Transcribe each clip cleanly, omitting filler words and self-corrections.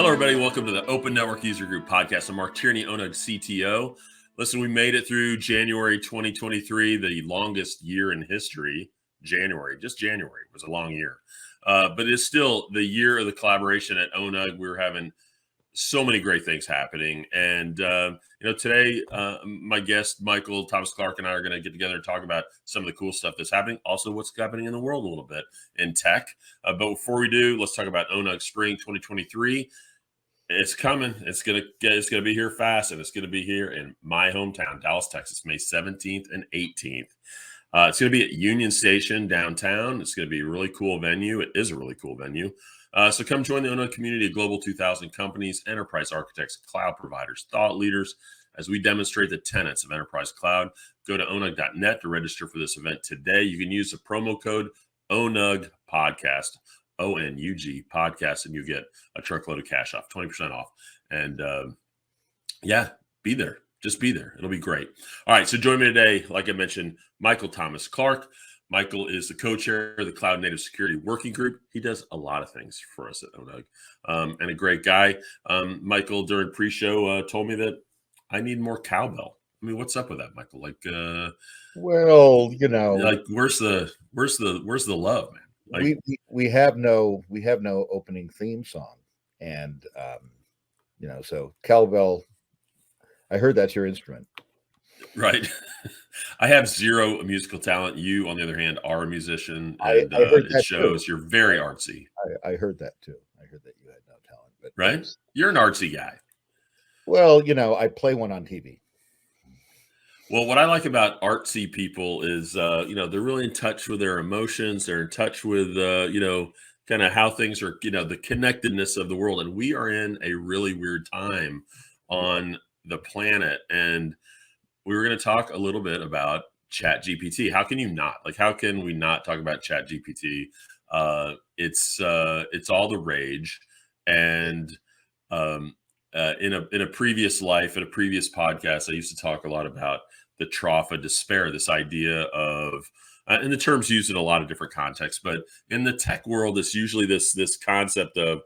Hello, everybody. Welcome to the Open Network User Group podcast. I'm Mark Tierney, ONUG CTO. Listen, we made it through January 2023, the longest year in history. January was a long year. But it's still the year of the collaboration at ONUG. We were having so many great things happening. And, today, my guest, Michael Thomas Clark, and I are going to get together and talk about some of the cool stuff that's happening. Also, what's happening in the world a little bit in tech. But before we do, let's talk about ONUG Spring 2023. It's coming. It's gonna be here fast, and it's gonna be here in my hometown, Dallas, Texas, May 17th and 18th. It's gonna be at Union Station downtown. It's gonna be a really cool venue. It is a really cool venue. So come join the ONUG community of Global 2000 companies, enterprise architects, cloud providers, thought leaders, as we demonstrate the tenets of enterprise cloud. Go to onug.net to register for this event today. You can use the promo code ONUG podcast. ONUG podcast, and you get a truckload of cash off, 20% off. And be there. Just be there. It'll be great. All right. So join me today, like I mentioned, Michael Thomas Clark. Michael is the co-chair of the Cloud Native Security Working Group. He does a lot of things for us at ONUG, and a great guy. Michael, during pre-show, told me that I need more cowbell. I mean, what's up with that, Michael? Like, where's the love, man? Like, we have no opening theme song, and so cowbell. I heard that's your instrument, right? I have zero musical talent. You, on the other hand, are a musician, and I heard it shows. Too. You're very artsy. I heard that too. I heard that you had no talent, but right, you're an artsy guy. Well, I play one on TV. Well, what I like about artsy people is, they're really in touch with their emotions. They're in touch with, kind of how things are, the connectedness of the world. And we are in a really weird time on the planet. And we were going to talk a little bit about ChatGPT. How can you not? Like, how can we not talk about ChatGPT? It's all the rage. And in a previous life, in a previous podcast, I used to talk a lot about the trough of despair, this idea of, and the term's used in a lot of different contexts, but in the tech world, it's usually this concept of,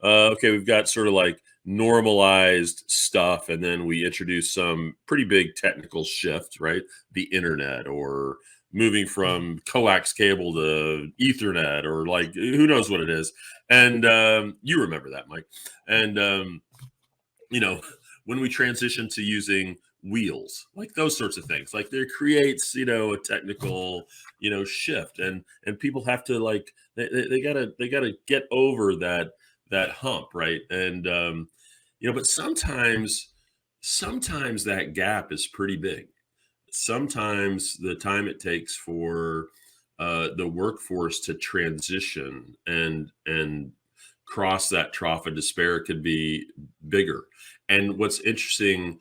okay, we've got sort of like normalized stuff, and then we introduce some pretty big technical shift, right? The internet, or moving from coax cable to Ethernet, or like, who knows what it is. And you remember that, Mike. And when we transition to using wheels, like those sorts of things, like there creates, a technical, shift, and people have to, like, they gotta get over that hump, right? And but sometimes that gap is pretty big. Sometimes the time it takes for the workforce to transition and cross that trough of despair could be bigger. And what's interesting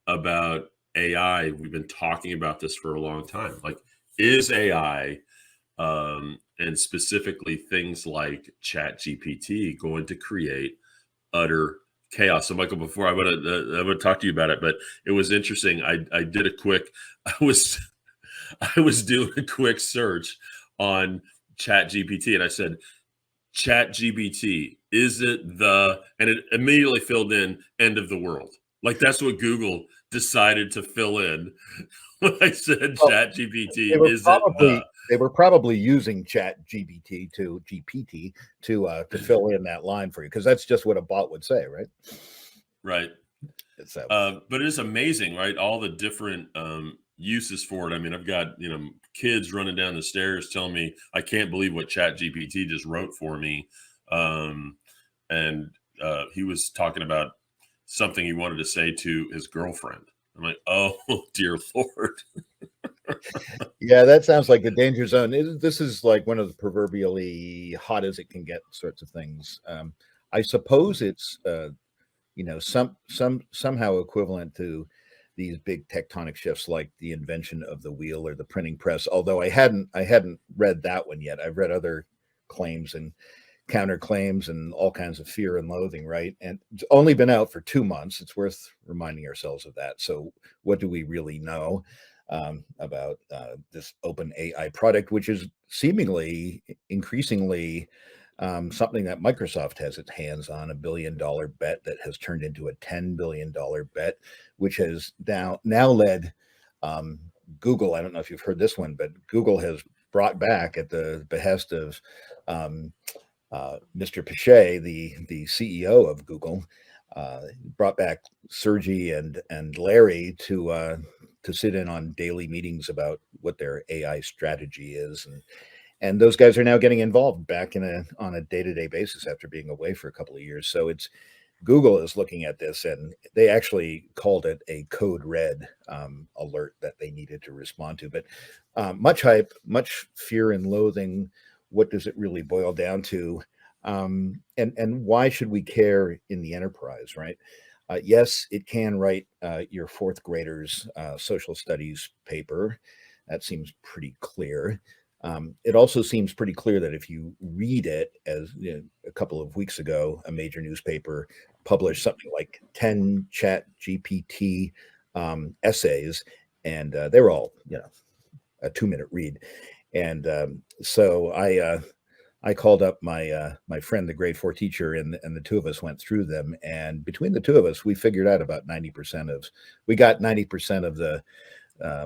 about AI, we've been talking about this for a long time. Like, is AI, and specifically things like ChatGPT, going to create utter chaos? So, Michael, before I'm gonna talk to you about it, but it was interesting. I did a quick. I was doing a quick search on ChatGPT, and I said, ChatGPT, is it and it immediately filled in end of the world. Like, that's what Google decided to fill in when I said ChatGPT. They were probably using ChatGPT to fill in that line for you, because that's just what a bot would say, right? Right. But it is amazing, right? All the different uses for it. I mean, I've got kids running down the stairs telling me, I can't believe what ChatGPT just wrote for me. And he was talking about something he wanted to say to his girlfriend. I'm like, oh dear Lord. Yeah, that sounds like a danger zone. This is like one of the proverbially hot as it can get sorts of things. I suppose it's somehow equivalent to these big tectonic shifts, like the invention of the wheel or the printing press. Although I hadn't read that one yet. I've read other claims and counterclaims and all kinds of fear and loathing, right? And it's only been out for 2 months. It's worth reminding ourselves of that. So what do we really know about this open AI product, which is seemingly increasingly something that Microsoft has its hands on, $1 billion bet that has turned into a $10 billion bet, which has now led um, Google. I don't know if you've heard this one, but Google has brought back at the behest of um, Mr. Pichet, the CEO of Google, brought back Sergey and Larry to sit in on daily meetings about what their AI strategy is, and those guys are now getting involved back on a day-to-day basis after being away for a couple of years. So it's Google is looking at this, and they actually called it a code red alert that they needed to respond to. But much hype, much fear and loathing. What does it really boil down to? And why should we care in the enterprise, right? Yes, it can write your fourth grader's social studies paper. That seems pretty clear. It also seems pretty clear that if you read it, as a couple of weeks ago, a major newspaper published something like 10 ChatGPT essays, and they were all, a 2-minute read. And so I called up my friend, the grade 4 teacher, and the two of us went through them. And between the two of us, we figured out about 90% of, we got 90% of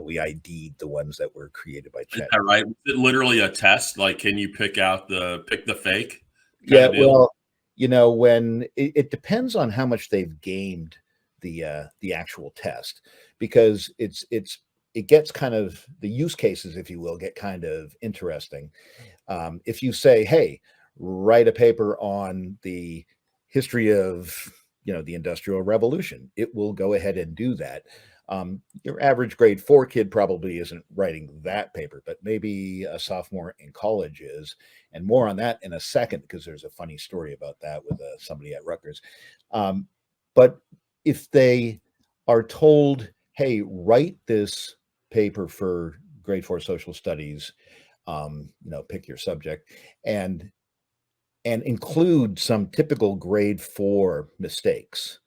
we ID'd the ones that were created by Is Chat. that right? Is it literally a test? Like, can you pick the fake kind Yeah, of deal? well, when it depends on how much they've gamed the actual test, because it gets kind of, the use cases, if you will, get kind of interesting. If you say, hey, write a paper on the history of the Industrial Revolution, it will go ahead and do that. Your average grade 4 kid probably isn't writing that paper, but maybe a sophomore in college is. And more on that in a second, because there's a funny story about that with somebody at Rutgers. But if they are told, hey, write this paper for grade 4 social studies, pick your subject, and include some typical grade 4 mistakes,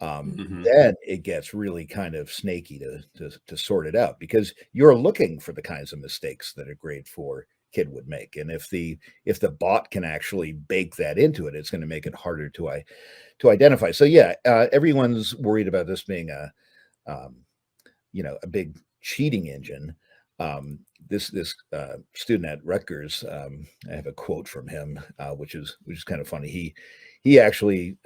Mhm. then it gets really kind of snaky to sort it out, because you're looking for the kinds of mistakes that a grade 4 kid would make. And if the bot can actually bake that into it, it's going to make it harder to identify. So yeah, everyone's worried about this being um, a big cheating engine. This student at Rutgers, I have a quote from him, which is kind of funny. He actually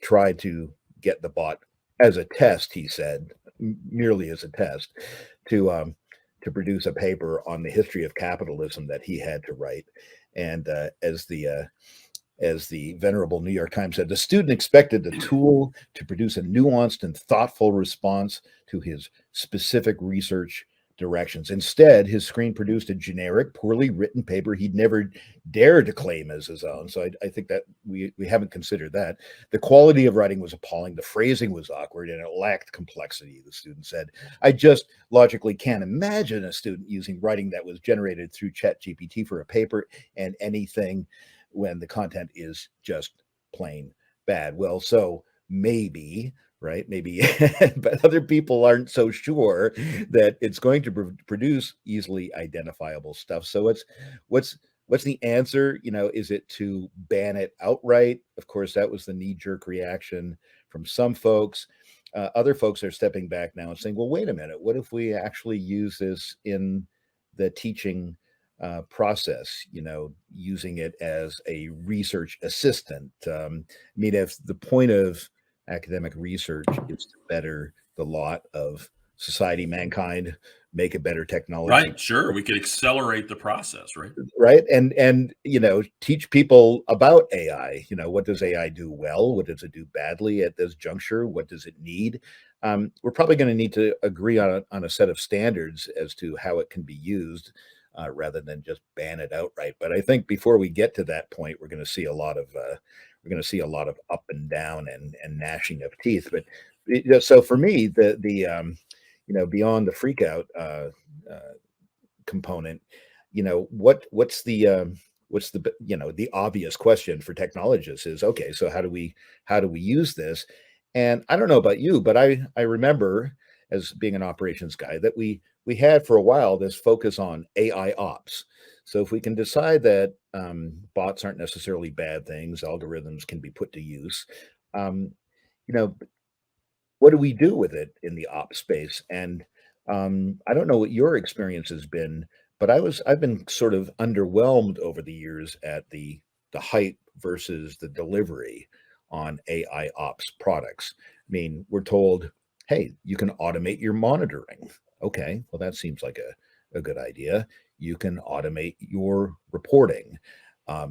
tried to get the bot as a test. He said, merely as a test, to produce a paper on the history of capitalism that he had to write. And as the venerable New York Times said, the student expected the tool to produce a nuanced and thoughtful response to his specific research directions. Instead, his screen produced a generic, poorly written paper he'd never dared to claim as his own. So I think that we haven't considered that. The quality of writing was appalling. The phrasing was awkward and it lacked complexity, the student said. I just logically can't imagine a student using writing that was generated through ChatGPT for a paper and anything when the content is just plain bad. Well, so maybe, right? Maybe, but other people aren't so sure that it's going to produce easily identifiable stuff. So what's the answer? Is it to ban it outright? Of course, that was the knee-jerk reaction from some folks. Other folks are stepping back now and saying, well, wait a minute, what if we actually use this in the teaching process, using it as a research assistant? I mean, if the point of academic research is to better the lot of society, mankind, make a better technology, Right, sure, we could accelerate the process, right? right? And teach people about AI. What does AI do well? What does it do badly at this juncture? What does it need? We're probably going to need to agree on a set of standards as to how it can be used, rather than just ban it outright. But I think before we get to that point, we're going to see a lot of up and down and gnashing of teeth. But so for me, beyond the freak out component, what's the obvious question for technologists is, okay, so how do we use this? And I don't know about you, but I remember, as being an operations guy, that we had for a while this focus on AI ops. So if we can decide that bots aren't necessarily bad things, algorithms can be put to use. Um, you know, what do we do with it in the ops space? And I don't know what your experience has been, but I've been sort of underwhelmed over the years at the hype versus the delivery on AI ops products. I mean, we're told, hey, you can automate your monitoring. Okay, well, that seems like a good idea. You can automate your reporting.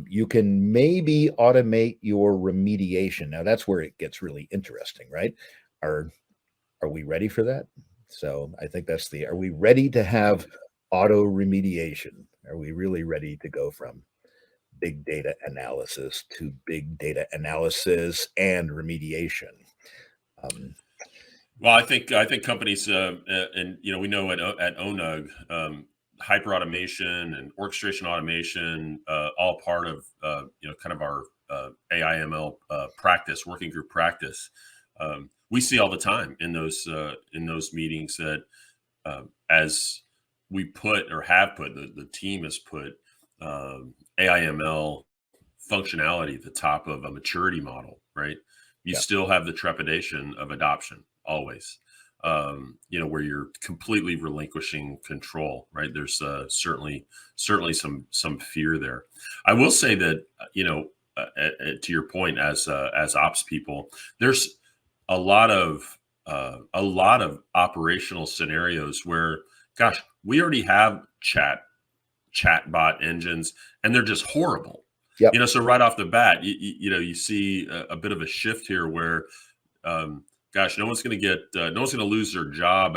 You can maybe automate your remediation. Now, that's where it gets really interesting, right? Are are we ready for that? So I think that's are we ready to have auto remediation? Are we really ready to go from big data analysis to big data analysis and remediation? Um, Well, I think companies, and we know at ONUG, hyper automation and orchestration automation, all part of kind of our AIML practice, working group practice. We see all the time in those meetings that as we put or have put the team has put AIML functionality at the top of a maturity model, right? You yeah, still have the trepidation of adoption always, where you're completely relinquishing control, right? There's certainly some fear there. I will say that, to your point, as ops people, there's a lot of operational scenarios where, gosh, we already have chatbot engines, and they're just horrible. yep, So right off the bat, you see a bit of a shift here where, gosh, no one's going to lose their job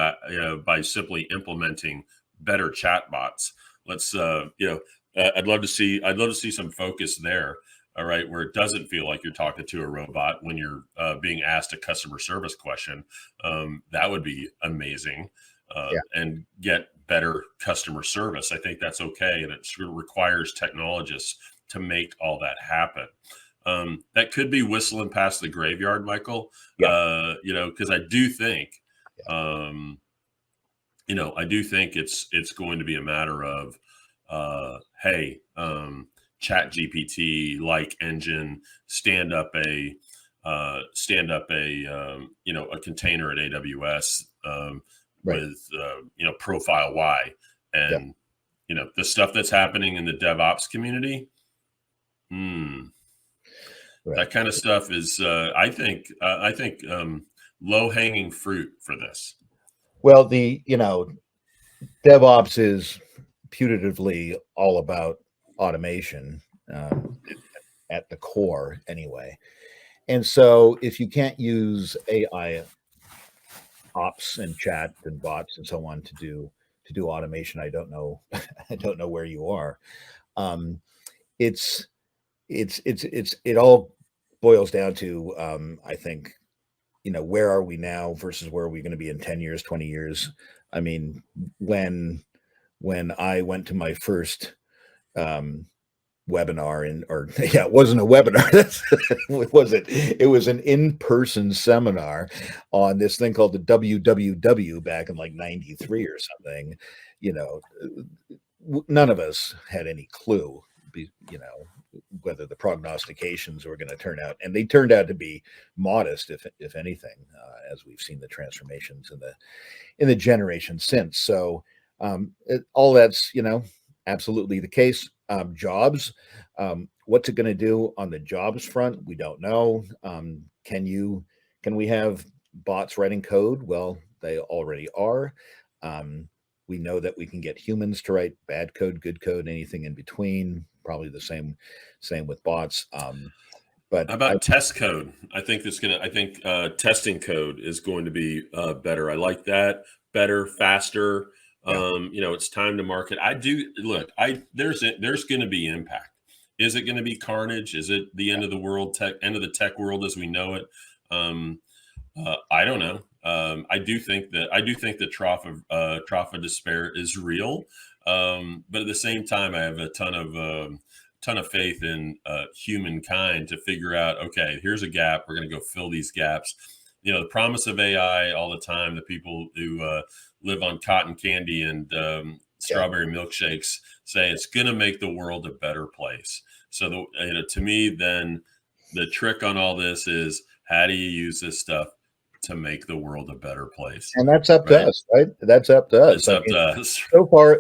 by simply implementing better chatbots. Let's, I'd love to see some focus there. All right, where it doesn't feel like you're talking to a robot when you're being asked a customer service question. That would be amazing, yeah, and get better customer service. I think that's okay, and it sort of requires technologists to make all that happen. That could be whistling past the graveyard, Michael. yeah, Because I do think, yeah, um, it's going to be a matter of, hey, Chat GPT like engine stand up a container at AWS, right, with profile Y, yeah, and the stuff that's happening in the DevOps community. Hmm, right. that kind of stuff is, I think, low hanging fruit for this. Well, the DevOps is putatively all about automation at the core, anyway. And so, if you can't use AI ops and chat and bots and so on to do automation, I don't know, I don't know where you are. Um, it's it all boils down to I think where are we now versus where are we going to be in 10 years, 20 years. I mean, when when I went to my first um, webinar or yeah, it wasn't a webinar. That's what was it? It was an in-person seminar on this thing called the WWW back in like 93 or something. You know, none of us had any clue, whether the prognostications were going to turn out, and they turned out to be modest, if anything, as we've seen the transformations in the generation since. So all that's absolutely the case. Jobs, what's it going to do on the jobs front? We don't know. Can we have bots writing code? Well, they already are. Um, we know that we can get humans to write bad code, good code, anything in between. Probably the same with bots. But How about test code? I think testing code is going to be better. I like that. Better, faster. yeah, It's time to market. I do look. There's going to be impact. Is it going to be carnage? Is it the end of the world? End of the tech world as we know it? Um, I don't know. I do think the trough of despair is real. But at the same time, I have a ton of faith in humankind to figure out. Okay, here's a gap. We're going to go fill these gaps. The promise of AI all the time. The people who live on cotton candy and Yeah. strawberry milkshakes, say it's going to make the world a better place. So to me, then the trick on all this is how do you use this stuff to make the world a better place, And that's up to right? us, right? That's up to us. It's I up mean, to us.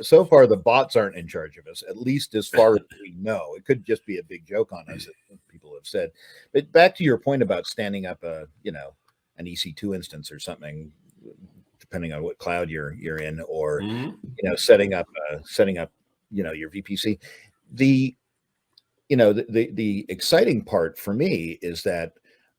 so far, the bots aren't in charge of us, at least as far as we know. It could just be a big joke on us, as people have said. But back to your point about standing up an EC2 instance or something, depending on what cloud you're in, or Mhm. setting up your VPC. The the exciting part for me is that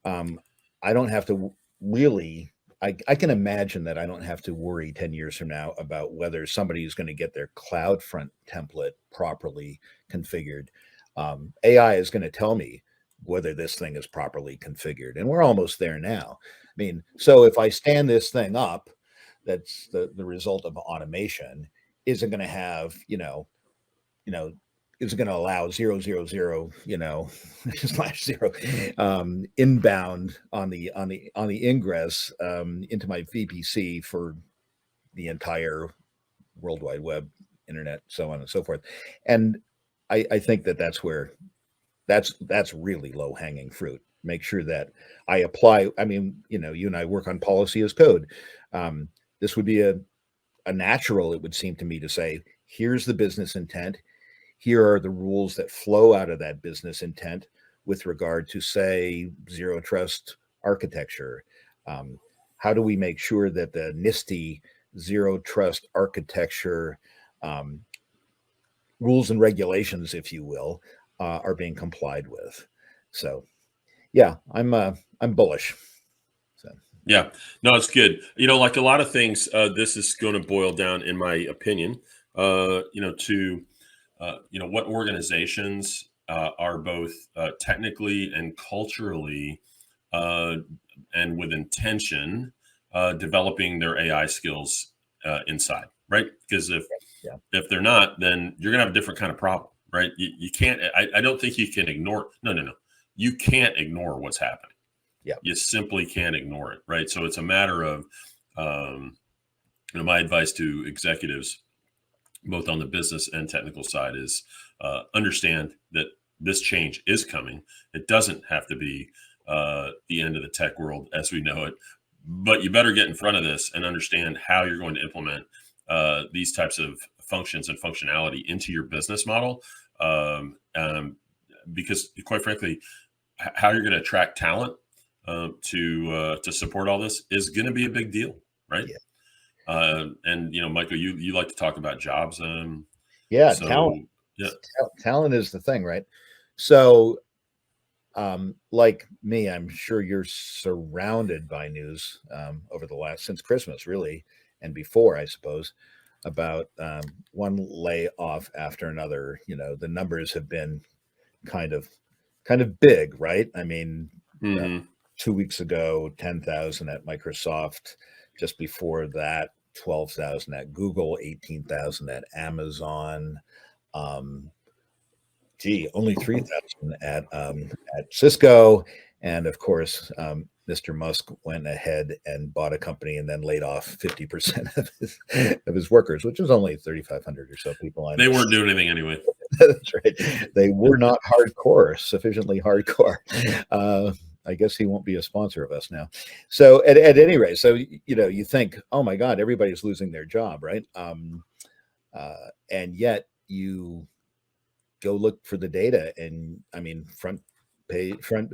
I don't have to really. I can imagine that I don't have to worry 10 years from now about whether somebody is going to get their CloudFront template properly configured. AI is going to tell me whether this thing is properly configured, and we're almost there now. I mean, so if I stand this thing up, that's the result of automation, isn't going to have you know, is going to allow 000, slash zero, inbound on the ingress into my VPC for the entire World Wide Web, internet, so on and so forth. And I think that's where that's really low hanging fruit. Make sure that I apply. I mean, you and I work on policy as code. This would be a natural, it would seem to me, to say, here's the business intent. Here are the rules that flow out of that business intent with regard to, say, zero trust architecture. How do we make sure that the NIST zero trust architecture um, rules and regulations, if you will, are being complied with? So, yeah, I'm bullish. So, Yeah, no, it's good. Like a lot of things, this is going to boil down, in my opinion, to what organizations are both technically and culturally uh, and with intention developing their AI skills inside, right? Because yeah, if they're not, then you're gonna have a different kind of problem, right? You can't. I don't think you can ignore. No, no, no. You can't ignore what's happening. yeah, You simply can't ignore it, right? So it's a matter of, um, my advice to executives, both on the business and technical side, is understand that this change is coming. It doesn't have to be the end of the tech world as we know it, but you better get in front of this and understand how you're going to implement these types of functions and functionality into your business model. Um, um, because, quite frankly, how you're going to attract talent to support all this is going to be a big deal, right? yeah, And Michael, you like to talk about jobs, yeah. so yeah. Talent is the thing, right? So, like me, I'm sure you're surrounded by news over the last, since Christmas, really, and before, I suppose, about one layoff after another. The numbers have been kind of big, right? I mean, uh, Hmm. 2 weeks ago, 10,000 at Microsoft. Just before that, 12,000 at Google, 18,000 at Amazon. Um, only 3,000 at Cisco. And of course, Mr. Musk went ahead and bought a company and then laid off 50% of his workers, which is only 3,500 or so people. They weren't doing anything anyway. That's right. They were not sufficiently hardcore. Uh, I guess he won't be a sponsor of us now. So at any rate, so you think, oh my God, everybody's losing their job, right? And yet you go look for the data, and I mean, front page of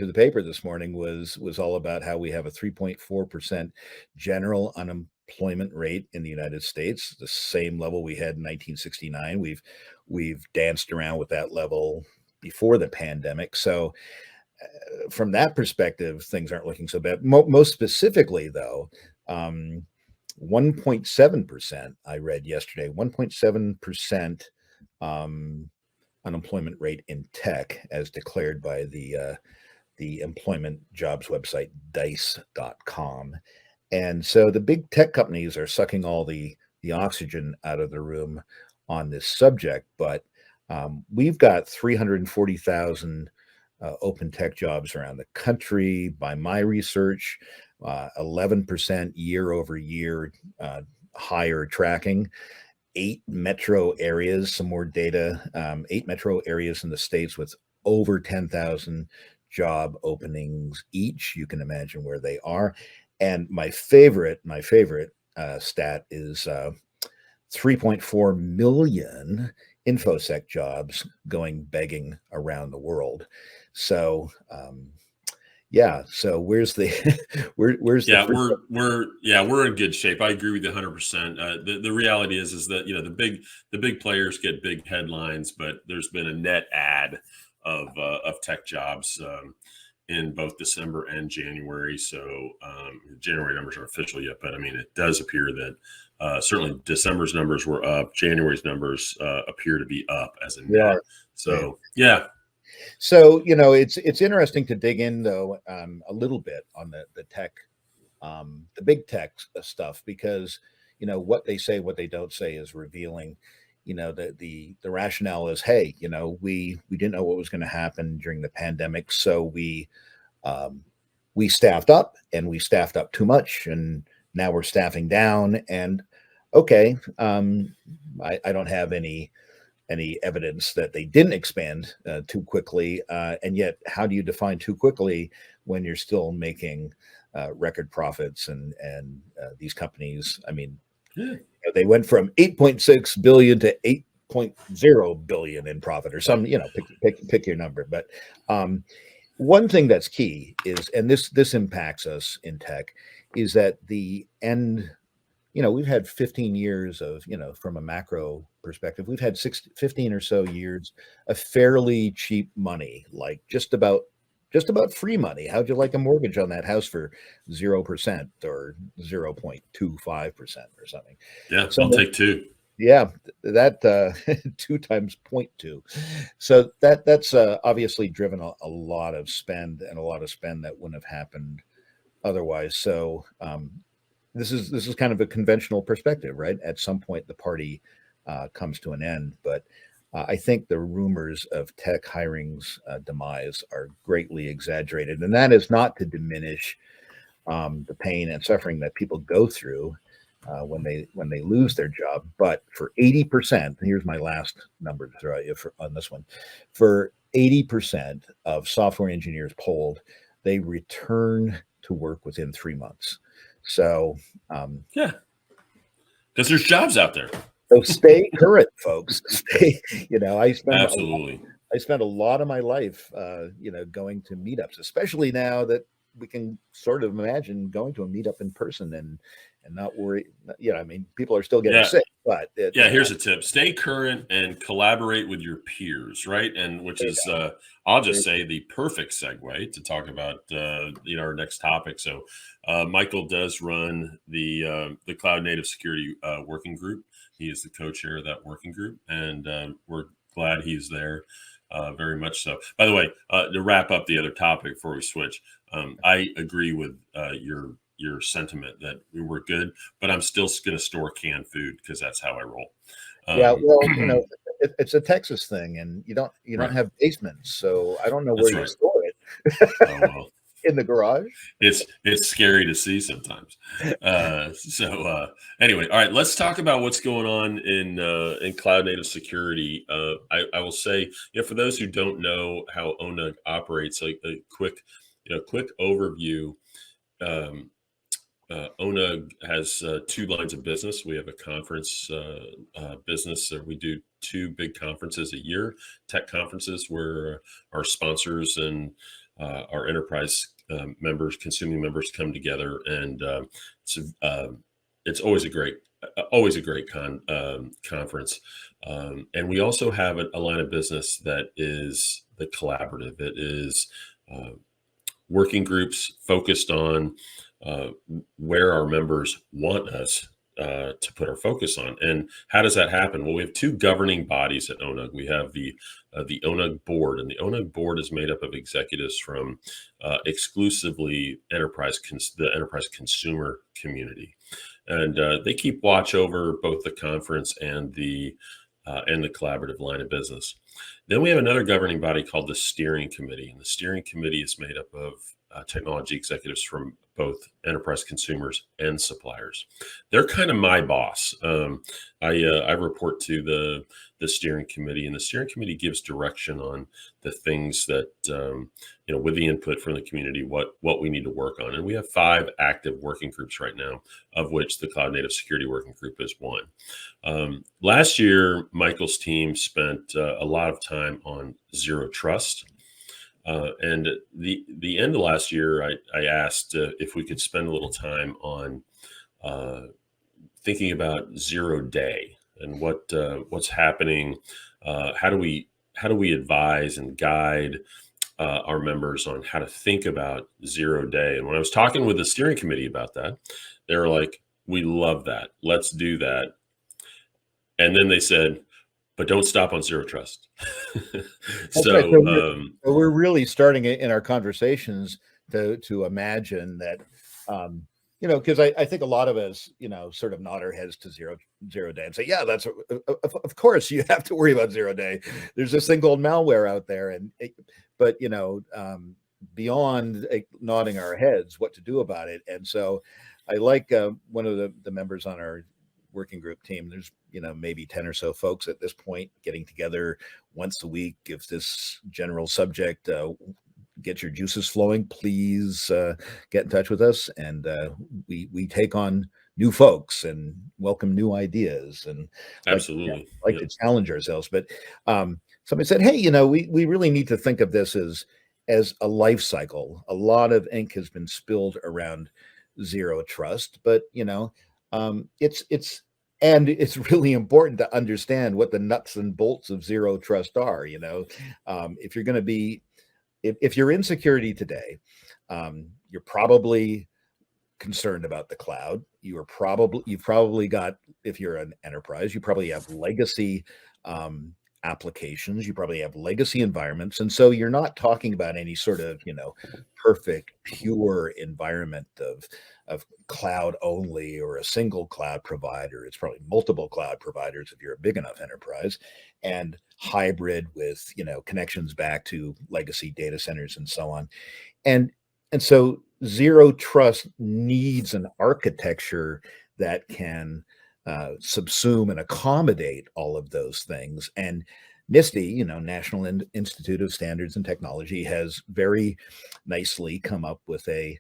the paper this morning was all about how we have a 3.4% general unemployment rate in the United States, the same level we had in 1969. We've danced around with that level before the pandemic. So from that perspective, things aren't looking so bad. Most specifically, though, 1.7%, I read yesterday, 1.7% unemployment rate in tech, as declared by the employment jobs website dice.com. And so the big tech companies are sucking all the oxygen out of the room on this subject. But we've got 340,000 open tech jobs around the country. By my research, 11% year over year higher tracking. 8 metro areas, some more data, 8 metro areas in the States with over 10,000 job openings each. You can imagine where they are. And my favorite stat is 3.4 million infosec jobs going begging around the world. So yeah, so where's the where's the Yeah, free? we're in good shape. I agree with you 100%. The reality is that the big players get big headlines, but there's been a net add of tech jobs in both December and January. So January numbers aren't official yet, but I mean it does appear that certainly December's numbers were up. January's numbers appear to be up as a They net. are. So yeah, So it's interesting to dig in though a little bit on the tech, the big tech stuff, because what they say, what they don't say is revealing. The rationale is, hey, we didn't know what was going to happen during the pandemic, so um, we staffed up, and we staffed up too much, and now we're staffing down. And okay, I don't have any evidence that they didn't expand too quickly. And yet, how do you define too quickly when you're still making record profits? And these companies, I mean, yeah, they went from 8.6 billion to 8.0 billion in profit, or some, pick your number. But one thing that's key is, and this impacts us in tech, is that the end, we've had 15 years of, from a macro perspective, we've had 15 or so years of fairly cheap money, like just about free money. How'd you like a mortgage on that house for 0% or 0.25% or something? yeah, So I'll take two. yeah, that 2 times point 0.2. So that's obviously driven a lot of spend, and a lot of spend that wouldn't have happened otherwise. So this is kind of a conventional perspective, right? At some point, the party comes to an end, but I think the rumors of tech hiring's demise are greatly exaggerated, and that is not to diminish the pain and suffering that people go through when they lose their job. But for 80%, here's my last number to throw at you on this one: for 80% of software engineers polled, they return to work within 3 months. So, um, Yeah, because there's jobs out there. so stay current, folks. Stay. Absolutely. I spent a lot of my life, going to meetups, especially now that we can sort of imagine going to a meetup in person and not worry. I mean, people are still getting Yeah. sick, but Yeah, here's a tip. Stay current and collaborate with your peers, right? And which there is you I'll go. just say the perfect segue to talk about our next topic. So Michael does run the Cloud Native Security Working Group. He is the co-chair of that working group, and we're glad he's there. Very much so. By the way, to wrap up the other topic before we switch, I agree with your sentiment that we were good, but I'm still going to store canned food because that's how I roll. Yeah, well, it's a Texas thing, and you don't Right. have basements, so I don't know where That's you right. store it. Oh well, In the garage. it's scary to see sometimes. Anyway, all right, let's talk about what's going on in cloud native security. I will say, for those who don't know how ONUG operates, a quick overview. Um, ONUG has two lines of business. We have a conference business. We do two big conferences a year, tech conferences, where our sponsors and our enterprise members, consuming members, come together, and it's it's always a great conference. And we also have a line of business that is the collaborative. It is uh, working groups focused on uh, where our members want us to put our focus on. And how does that happen? Well, we have two governing bodies at ONUG. We have the ONUG board, and the ONUG board is made up of executives from exclusively the enterprise consumer community, and they keep watch over both the conference and the collaborative line of business. Then we have another governing body called the steering committee, and the steering committee is made up of technology executives from both enterprise consumers and suppliers. They're kind of my boss. I report to the steering committee, and the steering committee gives direction on the things that with the input from the community, what we need to work on. And we have 5 active working groups right now, of which the Cloud Native Security Working Group is one. Last year, Michael's team spent a lot of time on zero trust. And the end of last year, I asked if we could spend a little time on thinking about 0 day and what's happening. How do we advise and guide our members on how to think about 0 day? And when I was talking with the steering committee about that, they were like, "We love that. Let's do that." And then they said, "But don't stop on zero trust." That's right. So So we're really starting in our conversations to imagine that, because I think a lot of us, sort of nod our heads to zero day and say, yeah, that's of course you have to worry about 0 day. There's this thing called malware out there, but beyond nodding our heads, what to do about it. And so I like one of the members on our working group team. There's maybe 10 or so folks at this point getting together once a week. If this general subject get your juices flowing, please get in touch with us, and we take on new folks and welcome new ideas, and absolutely, like to challenge ourselves. But somebody said, hey, we really need to think of this as a life cycle. A lot of ink has been spilled around zero trust, but it's really important to understand what the nuts and bolts of zero trust are. If you're going to be, if you're in security today, you're probably concerned about the cloud. You've probably got, if you're an enterprise, you probably have legacy applications, you probably have legacy environments. And so you're not talking about any sort of, perfect, pure environment of cloud only or a single cloud provider. It's probably multiple cloud providers if you're a big enough enterprise, and hybrid with, connections back to legacy data centers and so on. And so zero trust needs an architecture that can subsume and accommodate all of those things. And NIST, National Institute of Standards and Technology, has very nicely come up with an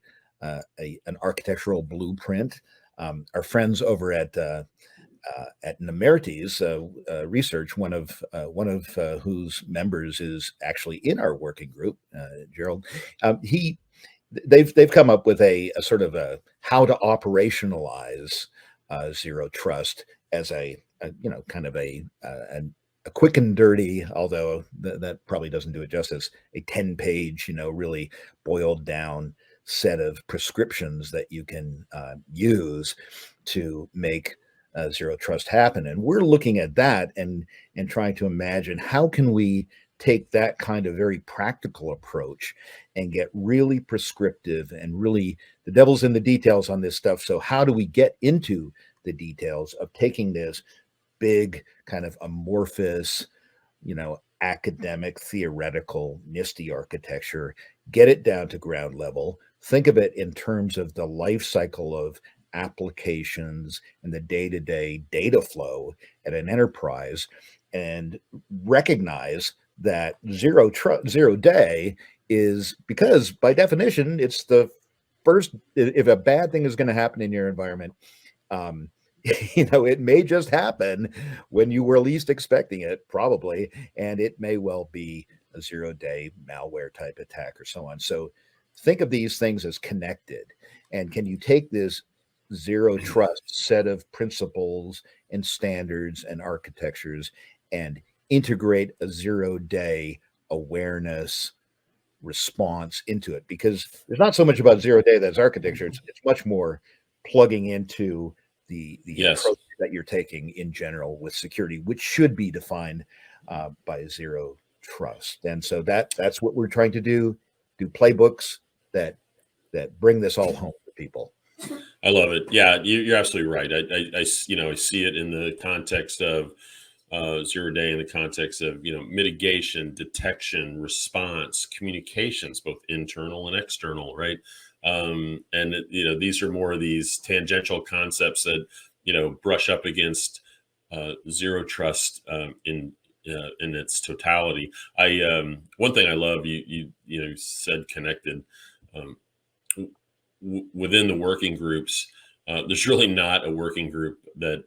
architectural blueprint. Our friends over at Nemertes Research, one of whose members is actually in our working group, Gerald. They've come up with a sort of a how to operationalize zero trust as a kind of a quick and dirty, although that probably doesn't do it justice, a 10-page, really boiled down set of prescriptions that you can use to make zero trust happen. And we're looking at that and trying to imagine how can we take that kind of very practical approach and get really prescriptive, and really the devil's in the details on this stuff. So how do we get into the details of taking this big kind of amorphous, academic, theoretical NIST architecture, get it down to ground level, think of it in terms of the life cycle of applications and the day-to-day data flow at an enterprise, and recognize that zero day is, because by definition, it's the first, if a bad thing is going to happen in your environment, it may just happen when you were least expecting it, probably, and it may well be a 0 day malware type attack or so on. So think of these things as connected. And can you take this zero trust set of principles and standards and architectures and integrate a 0 day awareness response into it? Because there's not so much about 0 day that's architecture. It's much more plugging into the yes. approach that you're taking in general with security, which should be defined by zero trust. And so that's what we're trying to do playbooks that bring this all home to people. I love it. Yeah, you're absolutely right. I see it in the context of zero day in the context of, mitigation, detection, response, communications, both internal and external, right? And these are more of these tangential concepts that brush up against zero trust in its totality. I One thing I love, you said connected. Um, Within the working groups, there's really not a working group that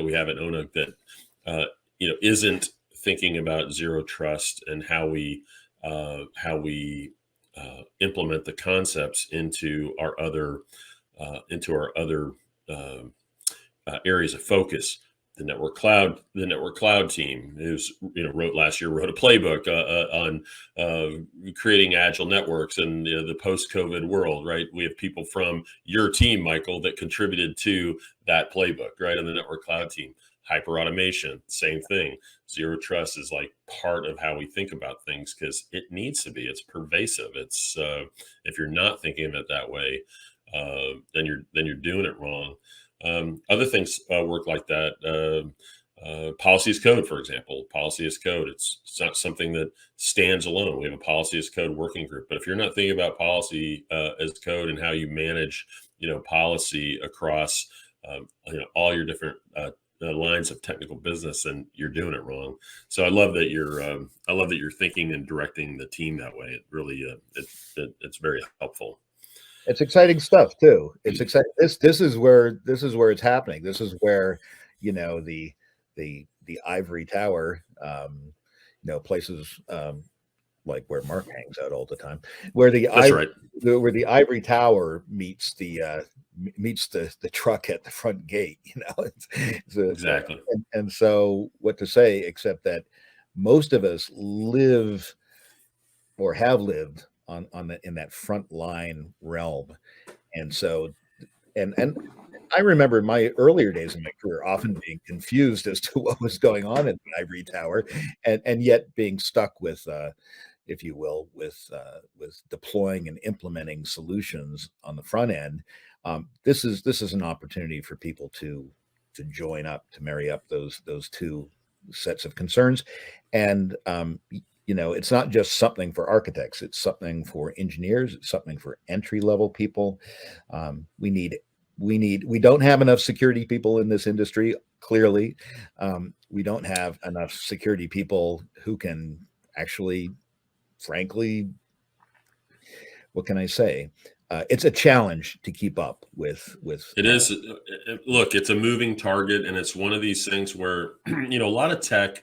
we have at ONUG that isn't thinking about zero trust and how we implement the concepts into our other uh, areas of focus. The network cloud team, who's wrote a playbook on creating agile networks and the post-COVID world. Right, we have people from your team, Michael, that contributed to that playbook. Right, on the network cloud team, hyper automation, same thing. Zero trust is like part of how we think about things because it needs to be. It's pervasive. It's if you're not thinking of it that way, then you're doing it wrong. Other things work like that. Policy as code, for example. Policy as code. It's not something that stands alone. We have a policy as code working group. But if you're not thinking about policy as code and how you manage, policy across, all your different lines of technical business, then you're doing it wrong. So I love that you're thinking and directing the team that way. It really, it's very helpful. It's exciting stuff too. It's exciting. This is where it's happening. This is where, the ivory tower, places like where Mark hangs out all the time, where That's right. where the ivory tower meets the truck at the front gate. Exactly. And so what to say except that most of us live or have lived in that front line realm. And so, and I remember my earlier days in my career often being confused as to what was going on in the ivory tower, and yet being stuck with, if you will, with deploying and implementing solutions on the front end. This is an opportunity for people to join up, to marry up those two sets of concerns, and it's not just something for architects, it's something for engineers, it's something for entry level people. We don't have enough security people in this industry, clearly. We don't have enough security people who can actually, frankly, what can I say? It's a challenge to keep up with. It is. Look, it's a moving target, and it's one of these things where a lot of tech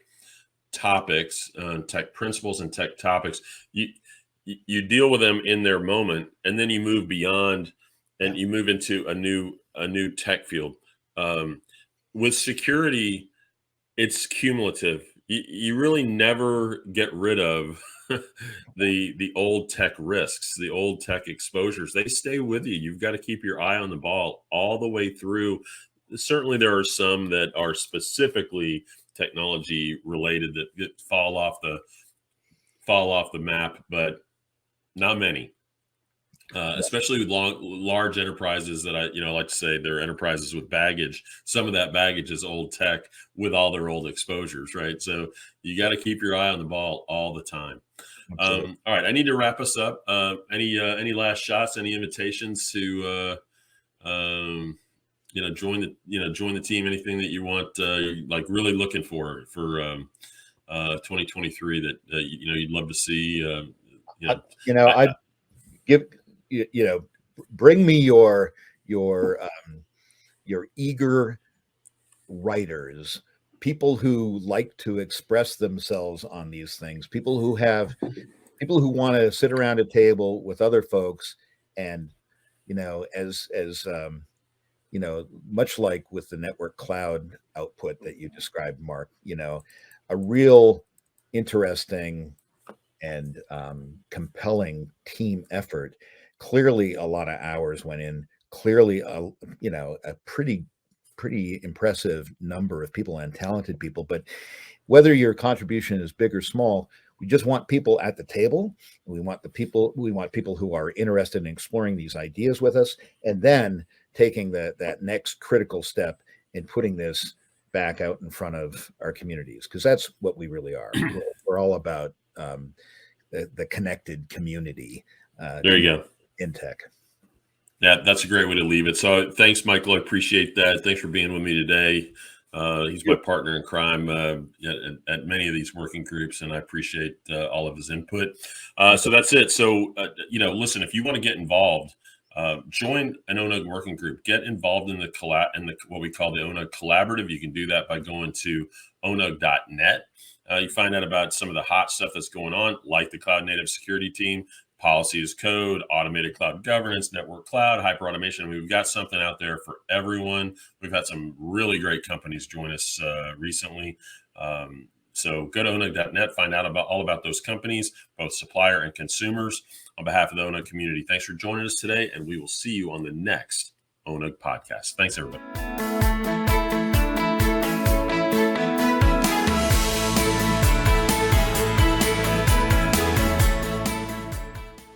topics, tech principles, and tech topics, you deal with them in their moment, and then you move beyond, and you move into a new tech field. With security, it's cumulative. You really never get rid of the old tech risks, the old tech exposures. They stay with you. You've got to keep your eye on the ball all the way through. Certainly, there are some that are specifically technology related that fall off the map, but not many. Especially with large enterprises that I like to say they're enterprises with baggage. Some of that baggage is old tech with all their old exposures, right? So you got to keep your eye on the ball all the time. All right, I need to wrap us up. Any last shots? Any invitations to join the team? Anything that you want, like really looking for 2023 that you'd love to see? I give bring me your eager writers, people who like to express themselves on these things, people who want to sit around a table with other folks and as much like with the network cloud output that you described, Mark, a real interesting and compelling team effort. Clearly, a lot of hours went in. Clearly, a pretty impressive number of people and talented people. But whether your contribution is big or small, we just want people at the table. We want people who are interested in exploring these ideas with us, and then taking that next critical step in putting this back out in front of our communities, because that's what we really are. We're all about the connected community There you go. in tech. Yeah, that's a great way to leave it. So thanks, Michael. I appreciate that. Thanks for being with me today. He's my partner in crime at many of these working groups, and I appreciate all of his input. So that's it. So, listen, if you want to get involved, join an ONUG working group. Get involved in what we call the ONUG Collaborative. You can do that by going to onug.net. You find out about some of the hot stuff that's going on, like the Cloud Native Security Team, Policy as Code, Automated Cloud Governance, Network Cloud, Hyper Automation. We've got something out there for everyone. We've had some really great companies join us recently. So go to onug.net, find out all about those companies, both supplier and consumers. On behalf of the ONUG community, thanks for joining us today, and we will see you on the next ONUG podcast. Thanks, everybody.